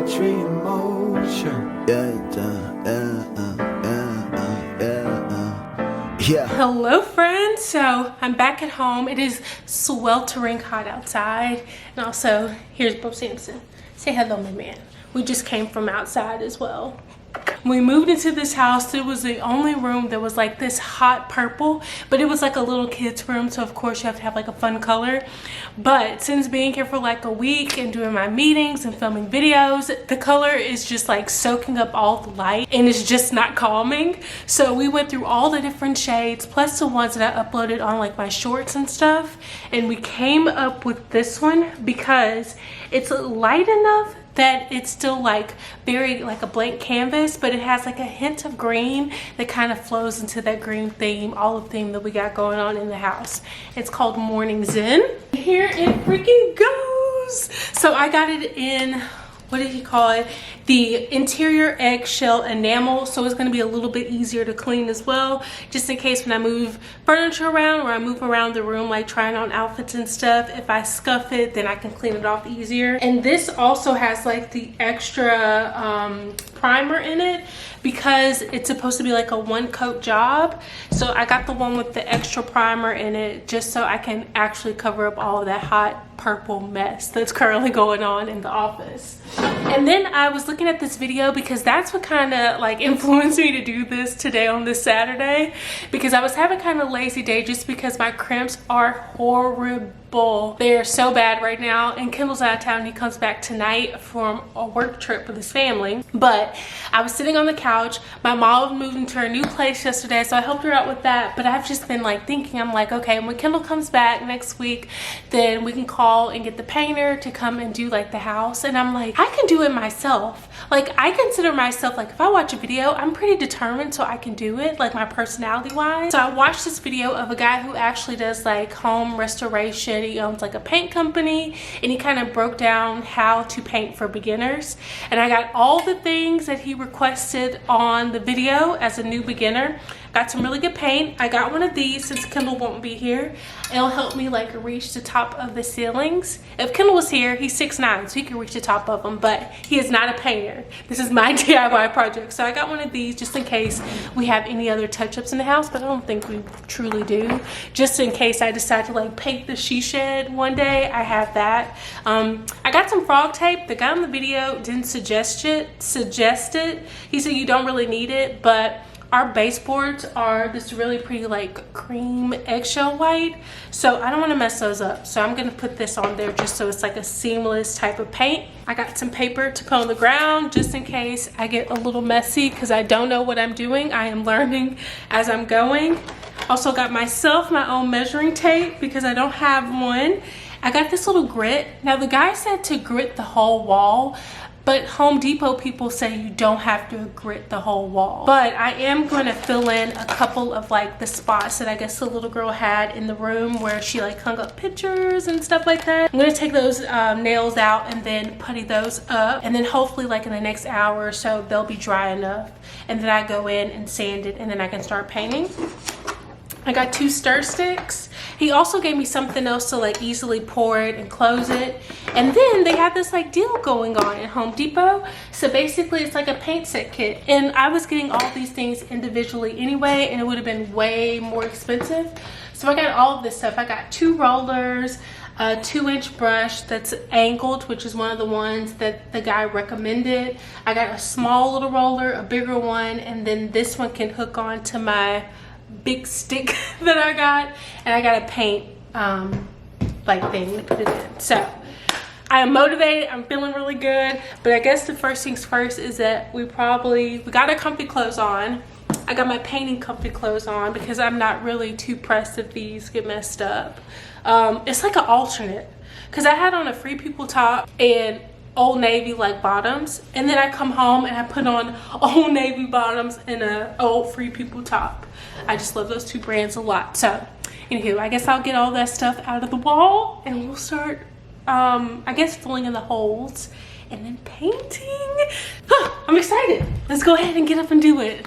poetry in motion. Yeah. Hello friends, so I'm back at home. It is sweltering hot outside, and also here's Bo Sampson. Say hello, my man. We just came from outside as well. When we moved into this house, it was the only room that was like this hot purple, but it was like a little kid's room, so of course you have to have like a fun color. But since being here for like a week and doing my meetings and filming videos, the color is just like soaking up all the light and it's just not calming. So we went through all the different shades plus the ones that I uploaded on like my shorts and stuff, and we came up with this one because it's light enough that it's still like very like a blank canvas, but it has like a hint of green that kind of flows into that green theme, olive theme that we got going on in the house. It's called Morning Zen. Here it freaking goes. So I got it in, what did he call it? The interior eggshell enamel, so it's gonna be a little bit easier to clean as well, just in case when I move furniture around or I move around the room like trying on outfits and stuff, if I scuff it, then I can clean it off easier. And this also has like the extra primer in it because it's supposed to be like a one coat job. So I got the one with the extra primer in it just so I can actually cover up all of that hot purple mess that's currently going on in the office. And then I was looking at this video because that's what kind of like influenced me to do this today on this Saturday, because I was having kind of a lazy day just because my cramps are horrible. They are so bad right now, and Kendall's out of town. He comes back tonight from a work trip with his family. But I was sitting on the couch. My mom moved into her new place yesterday, so I helped her out with that. But I've just been like thinking, I'm like, okay, when Kendall comes back next week, then we can call and get the painter to come and do like the house. And I'm like, I can do it myself. Like, I consider myself, like, if I watch a video, I'm pretty determined, so I can do it, like my personality wise. So I watched this video of a guy who actually does like home restoration. He owns like a paint company, and he kind of broke down how to paint for beginners. And I got all the things that he requested on the video as a new beginner. Got some really good paint. I got one of these since Kendall won't be here. It'll help me like reach the top of the ceilings. If Kendall was here, he's 6'9", so he can reach the top of them, but he is not a painter. This is my DIY project. So I got one of these just in case we have any other touch-ups in the house, but I don't think we truly do. Just in case I decide to like paint the she shed one day, I have that. I got some frog tape. The guy on the video didn't suggest it. He said you don't really need it, but our baseboards are this really pretty like cream eggshell white, so I don't want to mess those up. So I'm gonna put this on there just so it's like a seamless type of paint. I got some paper to put on the ground just in case I get a little messy because I don't know what I'm doing. I am learning as I'm going. Also got myself my own measuring tape because I don't have one. I got this little grit. Now the guy said to grit the whole wall, but Home Depot people say you don't have to grit the whole wall. But I am going to fill in a couple of like the spots that I guess the little girl had in the room where she like hung up pictures and stuff like that. I'm going to take those nails out and then putty those up. And then hopefully like in the next hour or so, they'll be dry enough. And then I go in and sand it, and then I can start painting. I got 2 stir sticks. He also gave me something else to like easily pour it and close it. And then they have this like deal going on at Home Depot. So basically it's like a paint set kit. And I was getting all these things individually anyway, and it would have been way more expensive. So I got all of this stuff. I got 2 rollers, a 2-inch brush that's angled, which is one of the ones that the guy recommended. I got a small little roller, a bigger one, and then this one can hook on to my big stick that I got, and I got a paint like thing to put it in. So I am motivated. I'm feeling really good. But I guess the first things first is that we got our comfy clothes on. I got my painting comfy clothes on because I'm not really too pressed if these get messed up. It's like an alternate because I had on a Free People top and Old Navy like bottoms, and then I come home and I put on Old Navy bottoms and a old Free People top. I just love those 2 brands a lot. So anywho, I guess I'll get all that stuff out of the wall and we'll start I guess filling in the holes and then painting. I'm excited. Let's go ahead and get up and do it.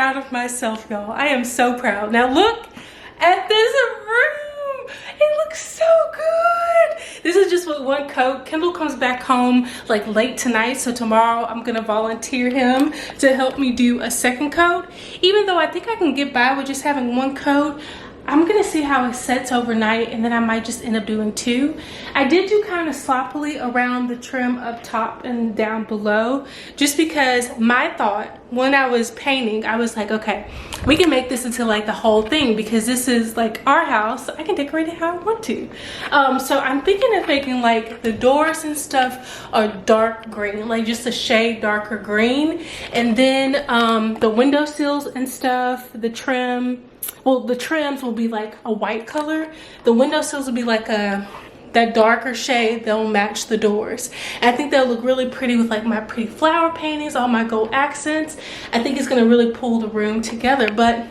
proud of myself, y'all. I am so proud. Now look at this room. It looks so good. This is just with one coat. Kendall comes back home like late tonight, so tomorrow I'm gonna volunteer him to help me do a second coat. Even though I think I can get by with just having one coat, I'm gonna see how it sets overnight, and then I might just end up doing two. I did do kind of sloppily around the trim up top and down below, just because my thought when I was painting, I was like, okay, we can make this into like the whole thing because this is like our house. I can decorate it how I want to. So I'm thinking of making like the doors and stuff are dark green, like just a shade darker green, and then the window sills and stuff, the trim. Well, the trims will be like a white color. The windowsills will be like that darker shade. They'll match the doors. And I think they'll look really pretty with like my pretty flower paintings, all my gold accents. I think it's gonna really pull the room together. But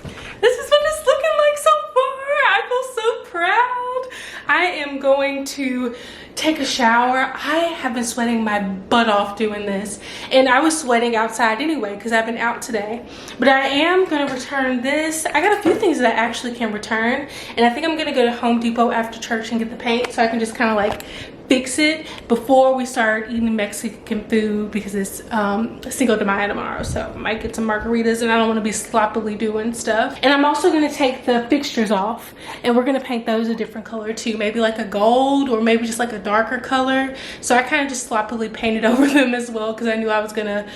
this is what it's looking like so far. I feel so proud. I am going to take a shower. I have been sweating my butt off doing this, and I was sweating outside anyway because I've been out today. But I am gonna return this. I got a few things that I actually can return, and I think I'm gonna go to Home Depot after church and get the paint so I can just kind of like fix it before we start eating Mexican food, because it's Cinco de Mayo tomorrow, so I might get some margaritas, and I don't want to be sloppily doing stuff. And I'm also going to take the fixtures off, and we're going to paint those a different color too, maybe like a gold or maybe just like a darker color. So I kind of just sloppily painted over them as well because I knew I was gonna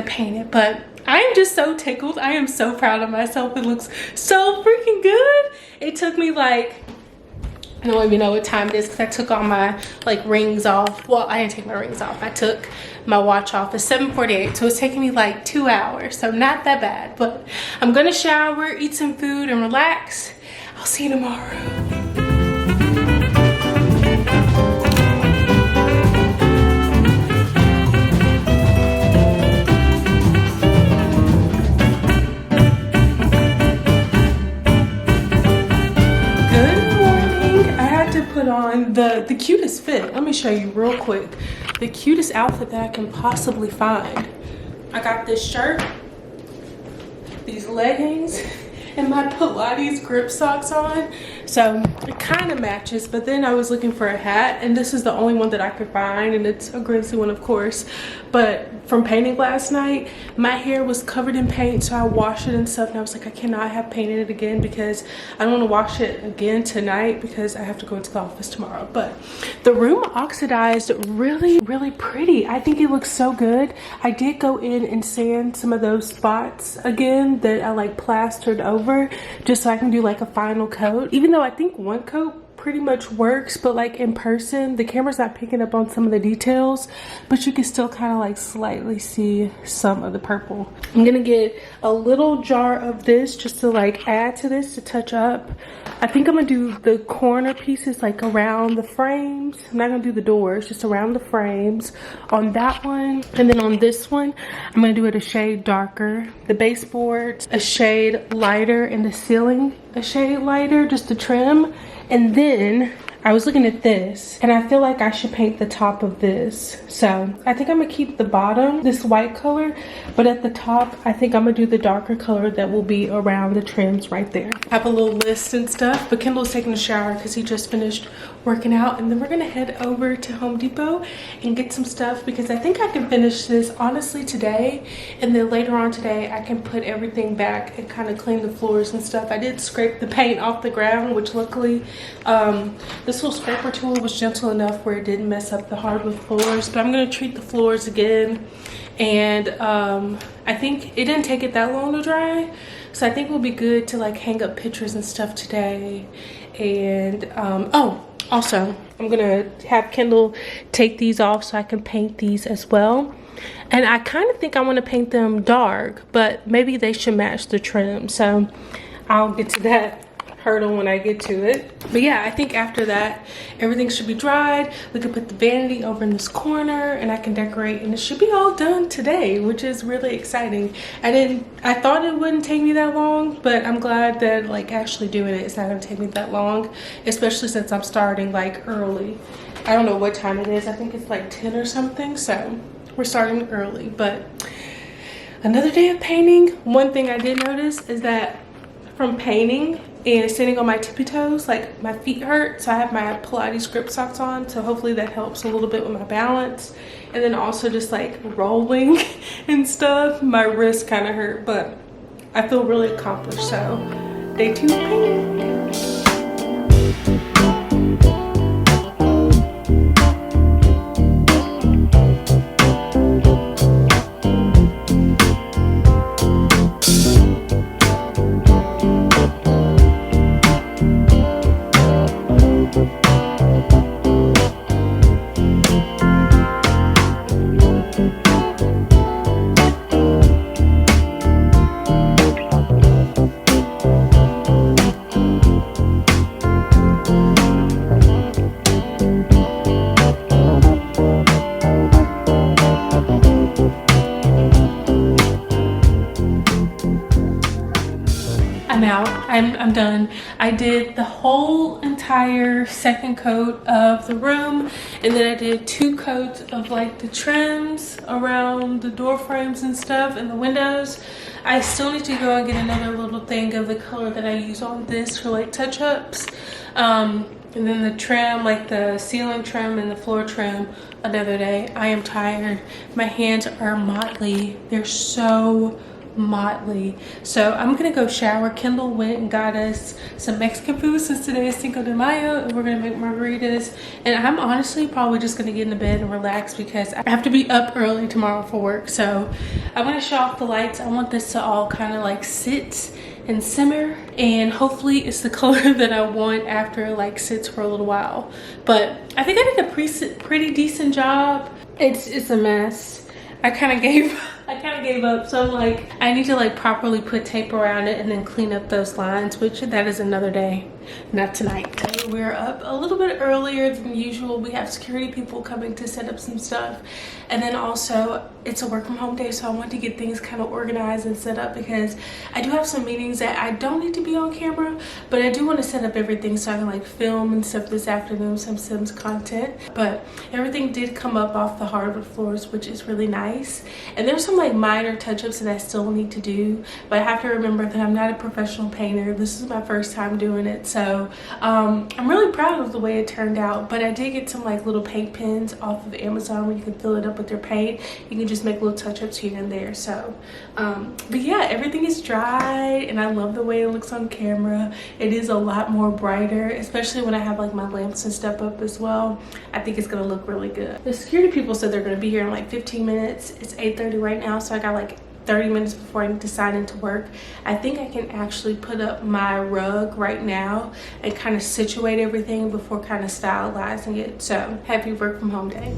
paint it. But I am just so tickled. I am so proud of myself. It looks so freaking good. It took me like, I don't even know what time it is because I took all my like rings off. Well, I didn't take my rings off. I took my watch off. It's 7:48, so it's taking me like 2 hours. So not that bad. But I'm gonna shower, eat some food, and relax. I'll see you tomorrow. Put on the cutest fit. Let me show you real quick. The cutest outfit that I can possibly find. I got this shirt, these leggings, and my Pilates grip socks on. So it kind of matches, but then I was looking for a hat, and this is the only one that I could find, and it's a grizzly one, of course. But from painting last night, my hair was covered in paint, so I washed it and stuff, and I was like, I cannot have painted it again because I don't want to wash it again tonight because I have to go into the office tomorrow. But the room oxidized really, really pretty. I think it looks so good. I did go in and sand some of those spots again that I like plastered over just so I can do like a final coat. Even though I think one coat pretty much works, but like in person the camera's not picking up on some of the details, but you can still kind of like slightly see some of the purple. I'm gonna get a little jar of this just to like add to this to touch up. I think I'm gonna do the corner pieces like around the frames. I'm not gonna do the doors, just around the frames on that one. And then on this one I'm gonna do it a shade darker, the baseboards a shade lighter, and the ceiling a shade lighter, just to trim. And then I was looking at this, and I feel like I should paint the top of this. So I think I'm gonna keep the bottom, this white color, but at the top, I think I'm gonna do the darker color that will be around the trims right there. I have a little list and stuff, but Kendall's taking a shower because he just finished working out, and then we're gonna head over to Home Depot and get some stuff because I think I can finish this honestly today, and then later on today I can put everything back and kind of clean the floors and stuff. I did scrape the paint off the ground, which luckily this little scraper tool was gentle enough where it didn't mess up the hardwood floors. But I'm gonna treat the floors again, and I think it didn't take it that long to dry, so I think we'll be good to like hang up pictures and stuff today. And oh, also I'm gonna have Kendall take these off so I can paint these as well. And I kind of think I want to paint them dark, but maybe they should match the trim, so I'll get to that hurdle when I get to it. But yeah, I think after that everything should be dried. We can put the vanity over in this corner and I can decorate, and it should be all done today, which is really exciting. I thought it wouldn't take me that long, but I'm glad that like actually doing it's not gonna take me that long, especially since I'm starting like early. I don't know what time it is. I think it's like 10 or something, so we're starting early. But Another day of painting. One thing I did notice is that from painting and sitting on my tippy toes, like my feet hurt. So I have my Pilates grip socks on, so hopefully that helps a little bit with my balance. And then also just like rolling and stuff, my wrist kind of hurt, but I feel really accomplished. So day 2 of painting. I'm out. I'm done. I did the whole entire second coat of the room, and then I did 2 coats of like the trims around the door frames and stuff and the windows. I still need to go and get another little thing of the color that I use on this for like touch-ups. And then the trim, like the ceiling trim and the floor trim, another day. I am tired. My hands are motley. They're so motley. So I'm gonna go shower. Kendall went and got us some Mexican food since today is Cinco de Mayo, and we're gonna make margaritas. And I'm honestly probably just gonna get into bed and relax because I have to be up early tomorrow for work. So I'm gonna shut off the lights. I want this to all kind of like sit and simmer, and hopefully it's the color that I want after it like sits for a little while. But I think I did a pretty decent job. It's a mess. I kind of gave up, so I'm like, I need to like properly put tape around it and then clean up those lines, which that is another day, not tonight. So we're up a little bit earlier than usual. We have security people coming to set up some stuff, and then also it's a work from home day, so I want to get things kind of organized and set up because I do have some meetings that I don't need to be on camera, but I do want to set up everything so I can like film and stuff this afternoon, some Sims content. But everything did come up off the hardwood floors, which is really nice. And there's some like minor touch-ups that I still need to do, but I have to remember that I'm not a professional painter. This is my first time doing it, so I'm really proud of the way it turned out. But I did get some like little paint pens off of Amazon where you can fill it up with your paint. You can just make little touch-ups here and there. So but yeah, everything is dry and I love the way it looks on camera. It is a lot more brighter, especially when I have like my lamps and stuff up as well. I think it's gonna look really good. The security people said they're gonna be here in like 15 minutes. It's 8:30 right now, so I got like 30 minutes before I need to sign into work. I think I can actually put up my rug right now and kind of situate everything before kind of stylizing it. So happy work from home day.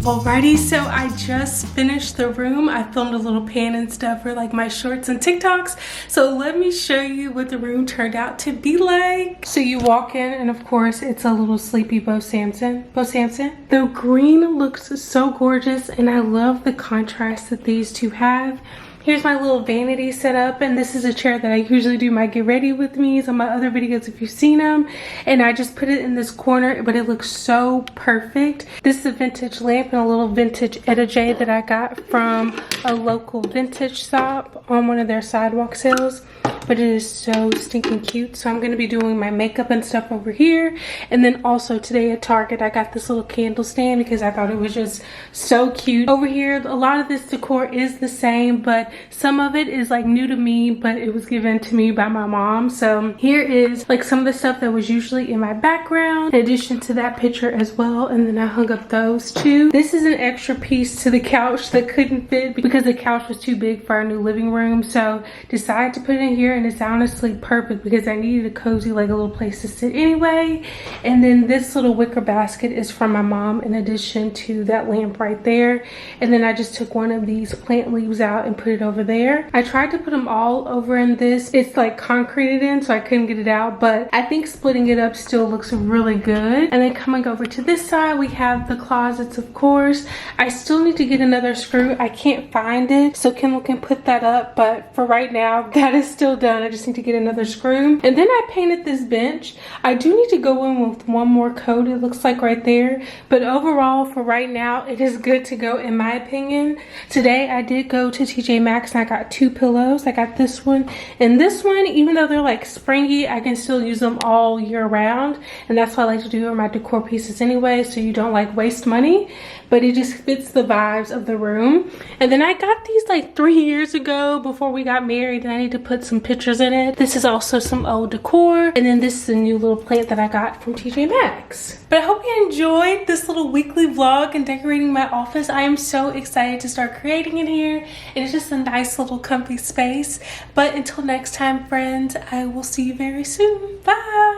Alrighty, so I just finished the room. I filmed a little pan and stuff for like my shorts and TikToks. So let me show you what the room turned out to be like. So you walk in and of course it's a little sleepy Bo Samson. The green looks so gorgeous and I love the contrast that these two have. Here's my little vanity set up, and this is a chair that I usually do my get ready with me's on my other videos if you've seen them. And I just put it in this corner, but it looks so perfect. This is a vintage lamp and a little vintage etagere that I got from a local vintage shop on one of their sidewalk sales. but it is so stinking cute. So I'm gonna be doing my makeup and stuff over here. And then also today at Target, I got this little candle stand because I thought it was just so cute. Over here, a lot of this decor is the same, but some of it is like new to me, but it was given to me by my mom. So here is like some of the stuff that was usually in my background, in addition to that picture as well. And then I hung up those two. This is an extra piece to the couch that couldn't fit because the couch was too big for our new living room. So decided to put it in here, and it's honestly perfect because I needed a cozy, like a little place to sit anyway. And then this little wicker basket is from my mom, in addition to that lamp right there. And then I just took one of these plant leaves out and put it over there. I tried to put them all over in this. It's like concreted in, so I couldn't get it out, but I think splitting it up still looks really good. And then coming over to this side, we have the closets, of course. I still need to get another screw. I can't find it, so Kendall can put that up, but for right now, that is still done. I just need to get another screw. And then I painted this bench. I do need to go in with one more coat, it looks like right there, but overall for right now it is good to go in my opinion. Today I did go to TJ Maxx and I got two pillows. I got this one and this one. Even though they're like springy, I can still use them all year round, and that's what I like to do with my decor pieces anyway, so you don't like waste money, but it just fits the vibes of the room. And then I got these like 3 years ago before we got married, and I need to put some pictures in it. This is also some old decor, and then this is a new little plant that I got from TJ Maxx. But I hope you enjoyed this little weekly vlog and decorating my office. I am so excited to start creating in here, and it's just a nice little comfy space. But until next time, friends, I will see you very soon. Bye.